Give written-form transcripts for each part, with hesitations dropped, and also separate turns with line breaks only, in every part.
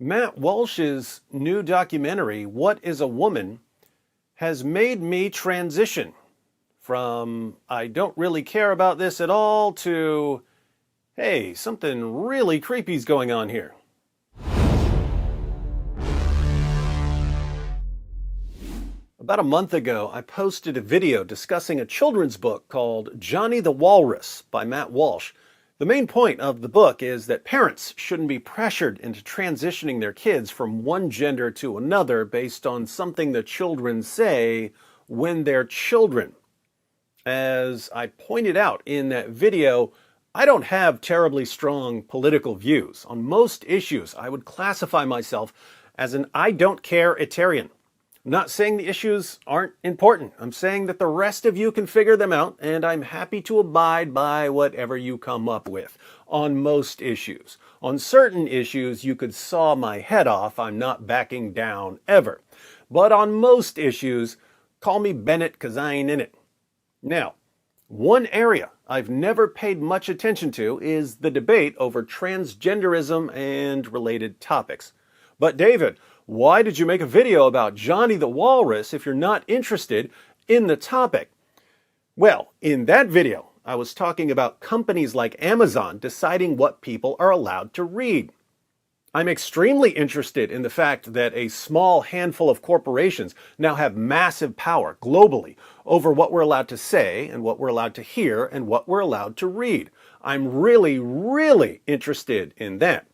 Matt Walsh's new documentary, What is a Woman, has made me transition from I don't really care about this at all to hey, something really creepy's going on here. About a month ago, I posted a video discussing a children's book called Johnny the Walrus by Matt Walsh. The main point of the book is that parents shouldn't be pressured into transitioning their kids from one gender to another based on something the children say when they're children. As I pointed out in that video, I don't have terribly strong political views. On most issues, I would classify myself as an I don't care-itarian. I'm not saying the issues aren't important. I'm saying that the rest of you can figure them out, and I'm happy to abide by whatever you come up with on most issues. On certain issues, you could saw my head off. I'm not backing down ever. But on most issues, call me Bennett because I ain't in it. Now, one area I've never paid much attention to is the debate over transgenderism and related topics. But David, why did you make a video about Johnny the Walrus if you're not interested in the topic? Well, in that video, I was talking about companies like Amazon deciding what people are allowed to read. I'm extremely interested in the fact that a small handful of corporations now have massive power globally over what we're allowed to say and what we're allowed to hear and what we're allowed to read. I'm really interested in that.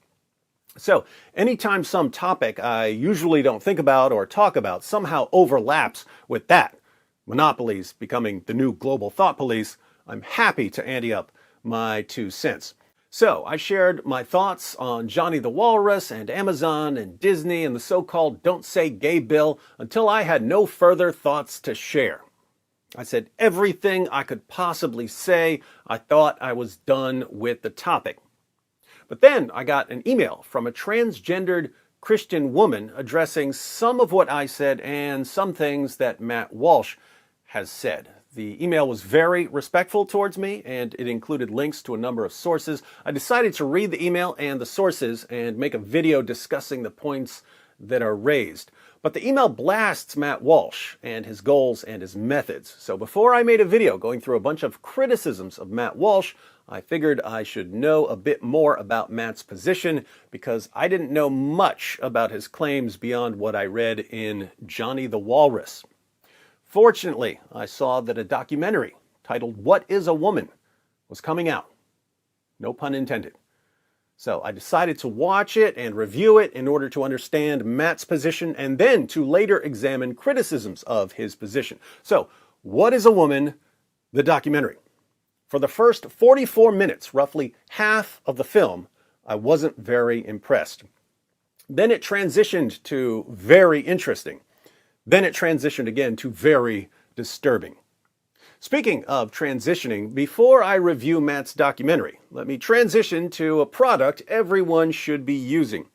So, anytime some topic I usually don't think about or talk about somehow overlaps with that, monopolies becoming the new global thought police, I'm happy to ante up my 2 cents. So, I shared my thoughts on Johnny the Walrus and Amazon and Disney and the so-called Don't Say Gay bill until I had no further thoughts to share. I said everything I could possibly say. I thought I was done with the topic. But then I got an email from a transgendered Christian woman addressing some of what I said and some things that Matt Walsh has said. The email was very respectful towards me, and it included links to a number of sources. I decided to read the email and the sources and make a video discussing the points that are raised. But the email blasts Matt Walsh and his goals and his methods. So before I made a video going through a bunch of criticisms of Matt Walsh, I figured I should know a bit more about Matt's position because I didn't know much about his claims beyond what I read in Johnny the Walrus. Fortunately, I saw that a documentary titled What is a Woman was coming out. No pun intended. So I decided to watch it and review it in order to understand Matt's position and then to later examine criticisms of his position. So, What is a Woman? The documentary. For the first 44 minutes, roughly half of the film, I wasn't very impressed. Then it transitioned to very interesting. Then it transitioned again to very disturbing. Speaking of transitioning, before I review Matt's documentary, let me transition to a product everyone should be using.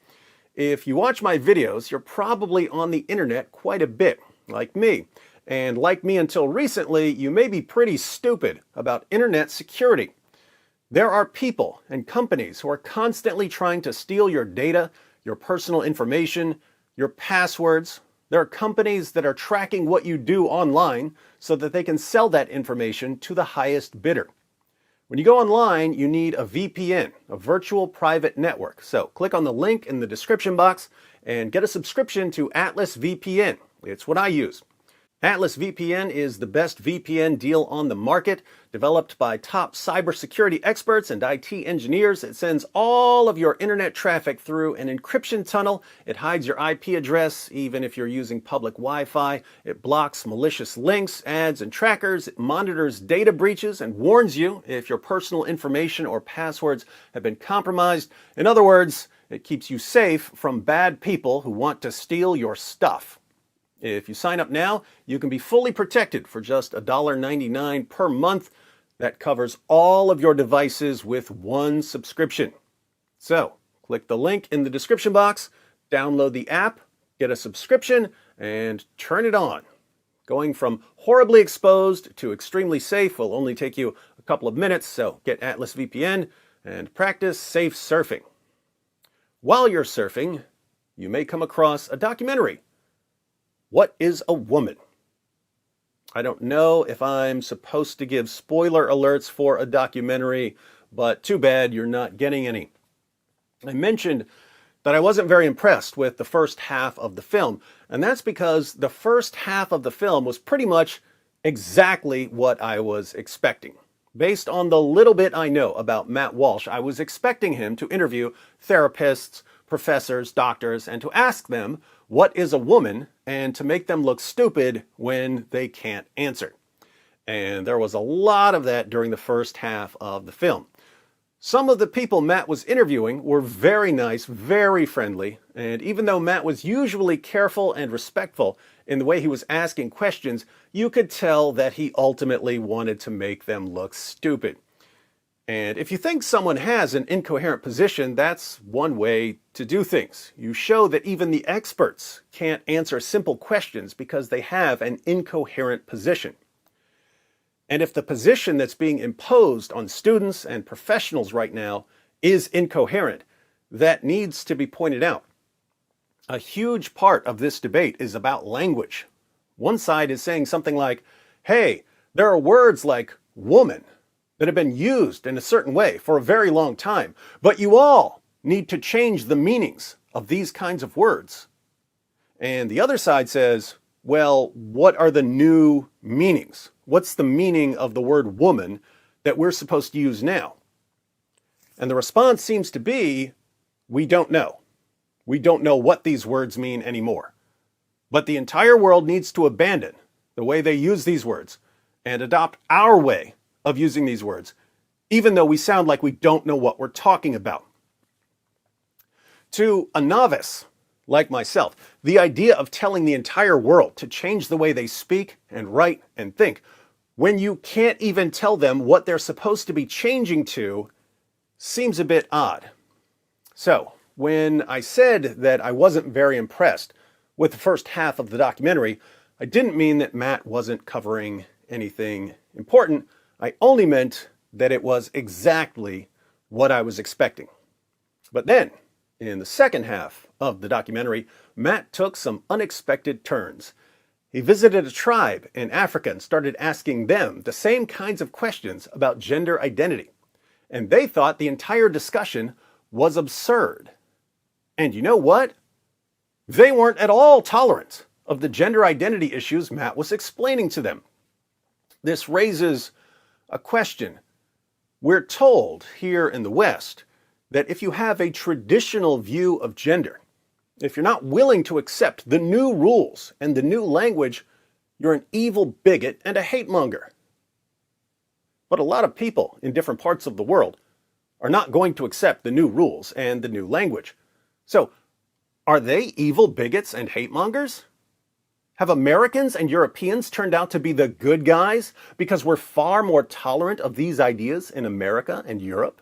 If you watch my videos, you're probably on the internet quite a bit, like me. And like me until recently, you may be pretty stupid about internet security. There are people and companies who are constantly trying to steal your data, your personal information, your passwords. There are companies that are tracking what you do online so that they can sell that information to the highest bidder. When you go online, you need a VPN, a virtual private network. So click on the link in the description box and get a subscription to Atlas VPN. It's what I use. Atlas VPN is the best VPN deal on the market. Developed by top cybersecurity experts and IT engineers, it sends all of your internet traffic through an encryption tunnel. It hides your IP address, even if you're using public Wi-Fi. It blocks malicious links, ads, and trackers. It monitors data breaches and warns you if your personal information or passwords have been compromised. In other words, it keeps you safe from bad people who want to steal your stuff. If you sign up now, you can be fully protected for just $1.99 per month. That covers all of your devices with one subscription. So, click the link in the description box, download the app, get a subscription, and turn it on. Going from horribly exposed to extremely safe will only take you a couple of minutes, so get Atlas VPN and practice safe surfing. While you're surfing, you may come across a documentary. What is a woman? I don't know if I'm supposed to give spoiler alerts for a documentary, but too bad you're not getting any. I mentioned that I wasn't very impressed with the first half of the film, and that's because the first half of the film was pretty much exactly what I was expecting. Based on the little bit I know about Matt Walsh, I was expecting him to interview therapists, professors, doctors, and to ask them, what is a woman, and to make them look stupid when they can't answer. And there was a lot of that during the first half of the film. Some of the people Matt was interviewing were very nice, very friendly, and even though Matt was usually careful and respectful in the way he was asking questions, you could tell that he ultimately wanted to make them look stupid. And if you think someone has an incoherent position, that's one way to do things. You show that even the experts can't answer simple questions because they have an incoherent position. And if the position that's being imposed on students and professionals right now is incoherent, that needs to be pointed out. A huge part of this debate is about language. One side is saying something like, hey, there are words like woman that have been used in a certain way for a very long time, but you all need to change the meanings of these kinds of words. And the other side says, well, what are the new meanings? What's the meaning of the word woman that we're supposed to use now? And the response seems to be, we don't know. We don't know what these words mean anymore. But the entire world needs to abandon the way they use these words and adopt our way of using these words, even though we sound like we don't know what we're talking about. To a novice like myself, the idea of telling the entire world to change the way they speak and write and think, when you can't even tell them what they're supposed to be changing to, seems a bit odd. So, when I said that I wasn't very impressed with the first half of the documentary, I didn't mean that Matt wasn't covering anything important. I only meant that it was exactly what I was expecting. But then, in the second half of the documentary, Matt took some unexpected turns. He visited a tribe in Africa and started asking them the same kinds of questions about gender identity. And they thought the entire discussion was absurd. And you know what? They weren't at all tolerant of the gender identity issues Matt was explaining to them. This raises a question. We're told here in the West that if you have a traditional view of gender, if you're not willing to accept the new rules and the new language, you're an evil bigot and a hate monger. But a lot of people in different parts of the world are not going to accept the new rules and the new language. So, are they evil bigots and hate mongers? Have Americans and Europeans turned out to be the good guys because we're far more tolerant of these ideas in America and Europe?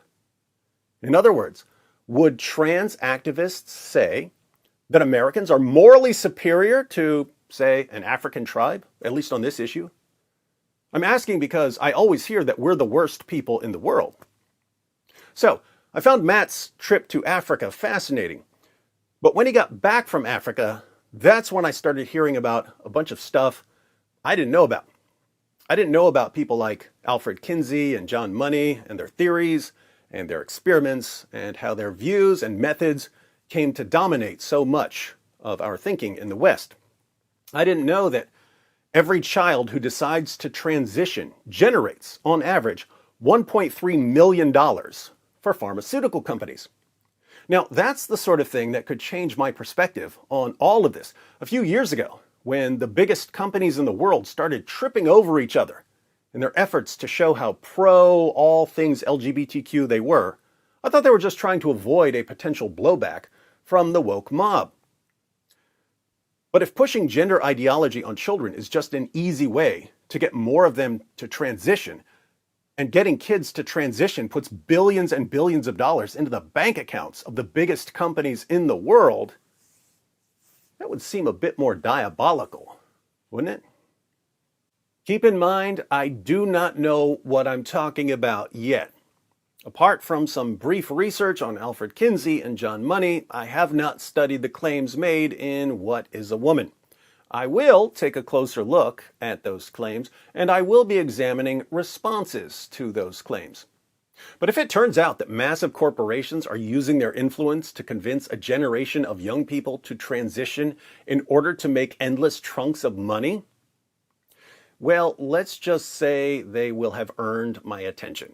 In other words, would trans activists say that Americans are morally superior to, say, an African tribe, at least on this issue? I'm asking because I always hear that we're the worst people in the world. So, I found Matt's trip to Africa fascinating. But when he got back from Africa, that's when I started hearing about a bunch of stuff I didn't know about. I didn't know about people like Alfred Kinsey and John Money and their theories and their experiments and how their views and methods came to dominate so much of our thinking in the West. I didn't know that every child who decides to transition generates, on average, $1.3 million for pharmaceutical companies. Now, that's the sort of thing that could change my perspective on all of this. A few years ago, when the biggest companies in the world started tripping over each other in their efforts to show how pro all things LGBTQ they were, I thought they were just trying to avoid a potential blowback from the woke mob. But if pushing gender ideology on children is just an easy way to get more of them to transition, and getting kids to transition puts billions and billions of dollars into the bank accounts of the biggest companies in the world, that would seem a bit more diabolical, wouldn't it? Keep in mind, I do not know what I'm talking about yet. Apart from some brief research on Alfred Kinsey and John Money, I have not studied the claims made in What is a Woman? I will take a closer look at those claims, and I will be examining responses to those claims. But if it turns out that massive corporations are using their influence to convince a generation of young people to transition in order to make endless chunks of money, well, let's just say they will have earned my attention.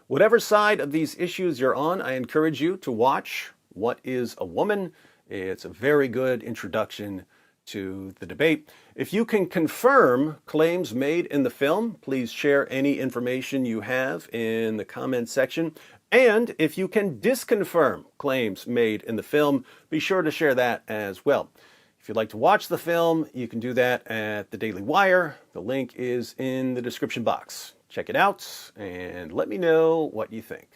Whatever side of these issues you're on, I encourage you to watch What is a Woman? It's a very good introduction to the debate. If you can confirm claims made in the film, please share any information you have in the comments section. And if you can disconfirm claims made in the film, be sure to share that as well. If you'd like to watch the film, you can do that at the Daily Wire. The link is in the description box. Check it out and let me know what you think.